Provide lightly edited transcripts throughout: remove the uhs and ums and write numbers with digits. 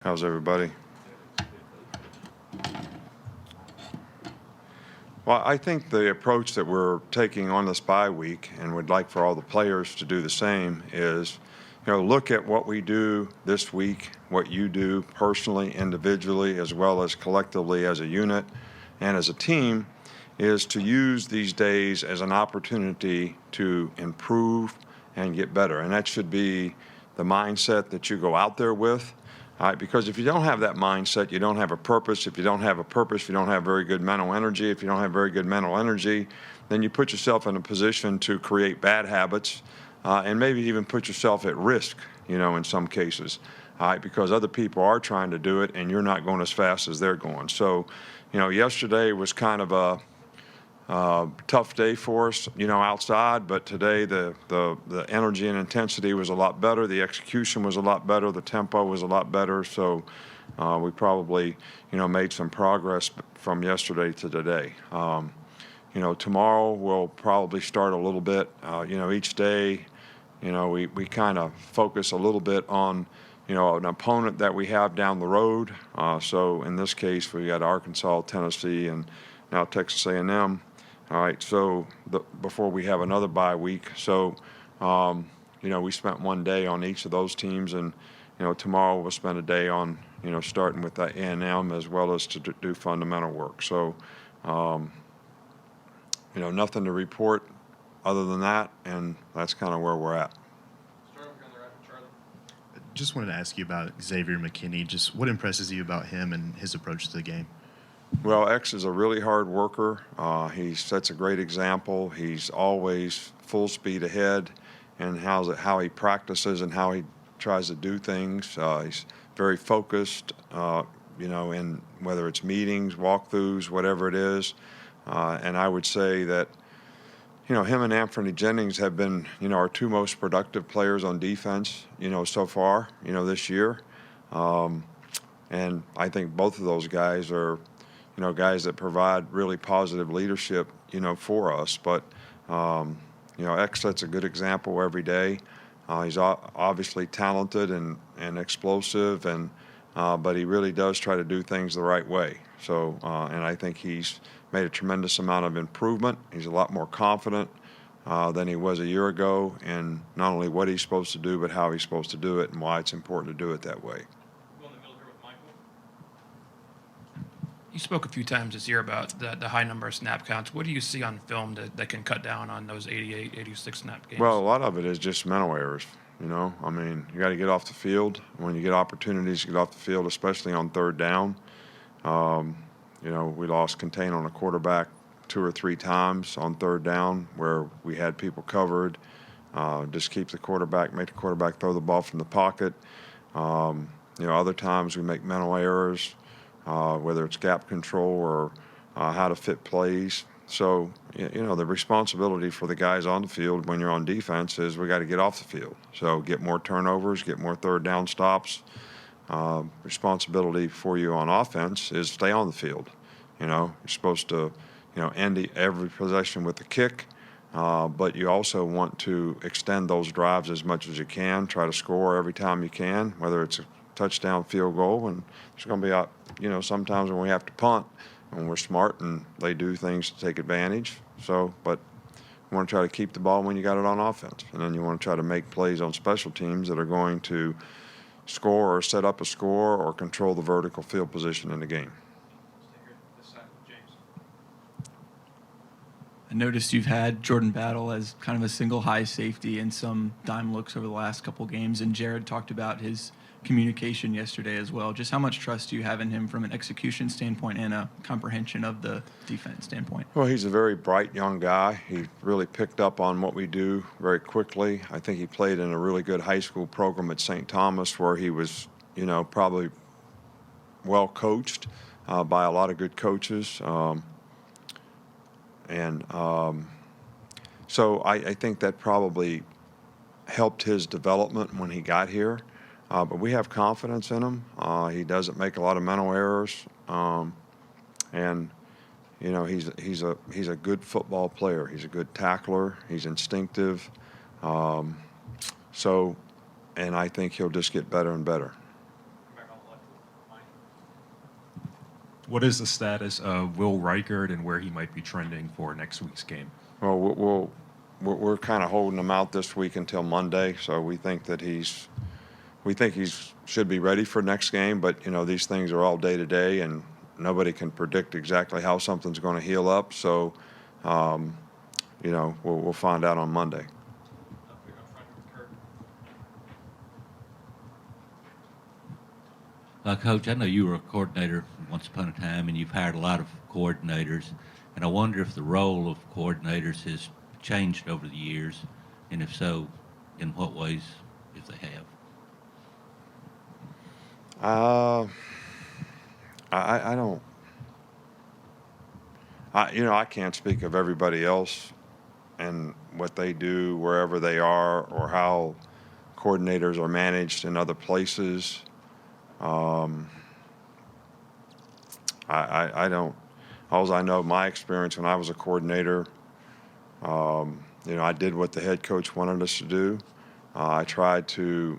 How's everybody? Well, I think the approach that we're taking on this bye week, and would like for all the players to do the same, is, look at what we do this week, what you do personally, individually, as well as collectively as a unit and as a team, is to use these days as an opportunity to improve and get better. And that should be the mindset that you go out there with. All right, because if you don't have that mindset, you don't have a purpose. If you don't have a purpose, you don't have very good mental energy. If you don't have very good mental energy, then you put yourself in a position to create bad habits and maybe even put yourself at risk, in some cases, all right, because other people are trying to do it and you're not going as fast as they're going. So, yesterday was kind of a tough day for us, outside, but today the energy and intensity was a lot better. The execution was a lot better. The tempo was a lot better. So we probably, made some progress from yesterday to today. Tomorrow we'll probably start a little bit, each day, we kind of focus a little bit on, an opponent that we have down the road. So in this case, we got Arkansas, Tennessee, and now Texas A&M. All right, so before we have another bye week. So, we spent one day on each of those teams, and, tomorrow we'll spend a day on, starting with that A&M as well as to do fundamental work. So, nothing to report other than that, and that's kind of where we're at. Just wanted to ask you about Xavier McKinney. Just what impresses you about him and his approach to the game? Well, X is a really hard worker. He sets a great example. He's always full speed ahead in how he practices and how he tries to do things. He's very focused, in whether it's meetings, walkthroughs, whatever it is. And I would say that, him and Anthony Jennings have been, our two most productive players on defense, so far, this year. And I think both of those guys are, guys that provide really positive leadership, for us. But, X sets a good example every day. He's obviously talented and explosive, but he really does try to do things the right way. So, and I think he's made a tremendous amount of improvement. He's a lot more confident than he was a year ago in not only what he's supposed to do, but how he's supposed to do it and why it's important to do it that way. You spoke a few times this year about the high number of snap counts. What do you see on film that can cut down on those 88, 86 snap games? Well, a lot of it is just mental errors. You got to get off the field. When you get opportunities to get off the field, especially on third down, we lost contain on a quarterback 2 or 3 times on third down where we had people covered. Just keep the quarterback, make the quarterback throw the ball from the pocket. Other times we make mental errors. Whether it's gap control or how to fit plays. So, the responsibility for the guys on the field when you're on defense is we got to get off the field. So get more turnovers, get more third down stops. Responsibility for you on offense is stay on the field. You're supposed to, end every possession with a kick, but you also want to extend those drives as much as you can, try to score every time you can, whether it's a touchdown, field goal, and there's going to be, sometimes when we have to punt, and we're smart and they do things to take advantage. So, but you want to try to keep the ball when you got it on offense, and then you want to try to make plays on special teams that are going to score or set up a score or control the vertical field position in the game. I noticed you've had Jordan Battle as kind of a single high safety and some dime looks over the last couple games, and Jared talked about his communication yesterday as well. Just how much trust do you have in him from an execution standpoint and a comprehension of the defense standpoint? Well, he's a very bright young guy. He really picked up on what we do very quickly. I think he played in a really good high school program at St. Thomas where he was, probably well coached by a lot of good coaches. So I think that probably helped his development when he got here. But we have confidence in him. He doesn't make a lot of mental errors, and he's a good football player. He's a good tackler. He's instinctive. And I think he'll just get better and better. What is the status of Will Reichard and where he might be trending for next week's game? Well, we're kind of holding him out this week until Monday, so we think he's should be ready for next game. But these things are all day to day, and nobody can predict exactly how something's going to heal up. So, we'll find out on Monday. Coach, I know you were a coordinator once upon a time, and you've hired a lot of coordinators, and I wonder if the role of coordinators has changed over the years, and if so, in what ways, if they have? I don't. I can't speak of everybody else and what they do wherever they are, or how coordinators are managed in other places. I don't. All I know, my experience when I was a coordinator, I did what the head coach wanted us to do. I tried to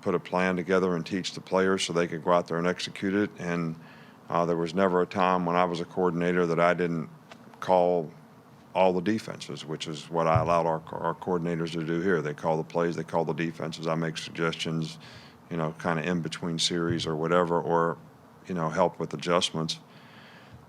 put a plan together and teach the players so they could go out there and execute it. And there was never a time when I was a coordinator that I didn't call all the defenses, which is what I allowed our coordinators to do here. They call the plays, they call the defenses. I make suggestions, kind of in between series or whatever, or, help with adjustments.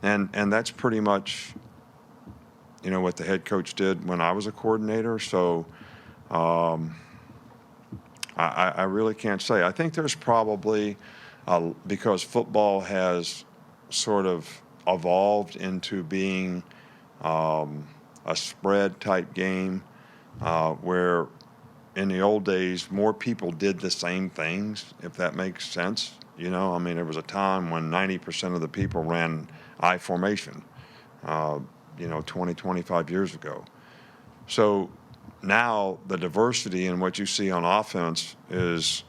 And that's pretty much, what the head coach did when I was a coordinator. So I really can't say. I think there's probably, because football has sort of evolved into being a spread type game, where in the old days more people did the same things, if that makes sense. There was a time when 90% of the people ran I formation, 20, 25 years ago. So now the diversity in what you see on offense is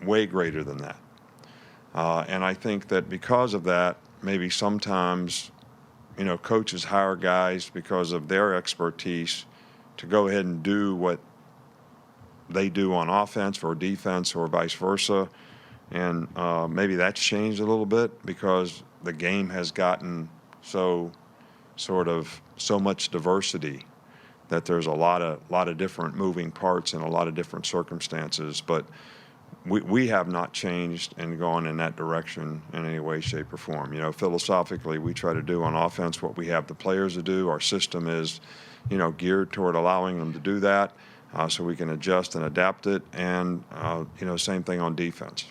way greater than that. And I think that because of that, maybe sometimes, coaches hire guys because of their expertise to go ahead and do what they do on offense or defense or vice versa. And maybe that's changed a little bit because the game has gotten so much diversity that there's a lot of different moving parts and a lot of different circumstances. But we have not changed and gone in that direction in any way, shape, or form. Philosophically, we try to do on offense what we have the players to do. Our system is, geared toward allowing them to do that, so we can adjust and adapt it. And, same thing on defense.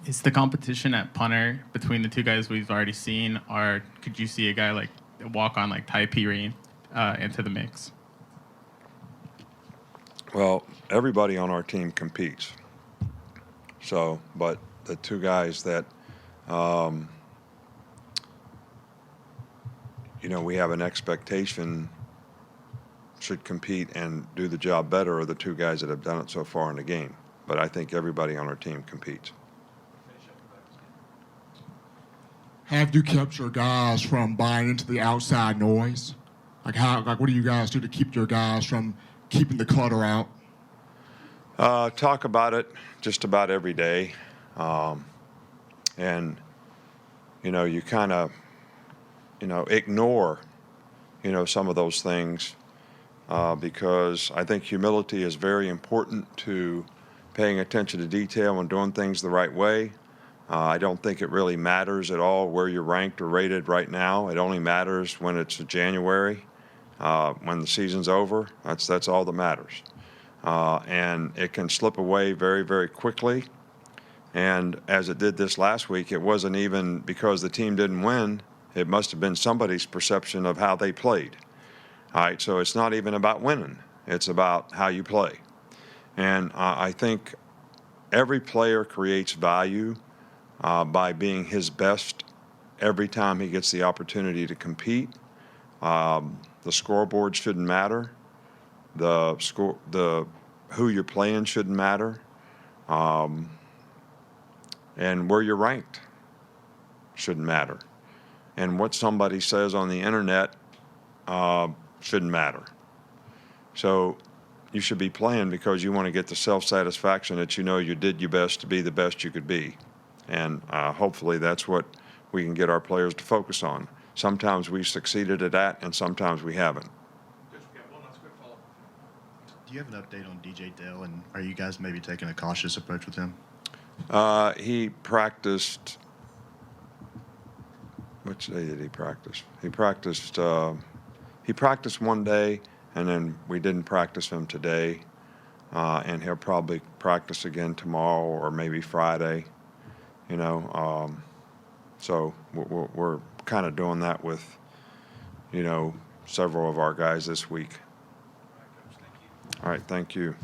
Is the competition at punter between the two guys we've already seen, or could you see a guy like walk on like Ty Perine into the mix? Well, everybody on our team competes. So, but the two guys that, we have an expectation should compete and do the job better are the two guys that have done it so far in the game. But I think everybody on our team competes. Have you kept your guys from buying into the outside noise? What do you guys do to keep your guys from keeping the clutter out? Talk about it just about every day. And, you kind of, ignore, some of those things because I think humility is very important to paying attention to detail and doing things the right way. I don't think it really matters at all where you're ranked or rated right now. It only matters when it's January, when the season's over. That's all that matters. And it can slip away very, very quickly. And as it did this last week, it wasn't even because the team didn't win. It must have been somebody's perception of how they played. All right, so it's not even about winning. It's about how you play. And I think every player creates value by being his best every time he gets the opportunity to compete. The scoreboard shouldn't matter. Who you're playing shouldn't matter. And where you're ranked shouldn't matter. And what somebody says on the internet shouldn't matter. So you should be playing because you want to get the self-satisfaction that you did your best to be the best you could be. And hopefully that's what we can get our players to focus on. Sometimes we've succeeded at that, and sometimes we haven't. Do you have an update on DJ Dale, and are you guys maybe taking a cautious approach with him? He practiced. Which day did he practice? He practiced one day, and then we didn't practice him today. And he'll probably practice again tomorrow or maybe Friday. You know, so we're kind of doing that with, several of our guys this week. All right, thank you.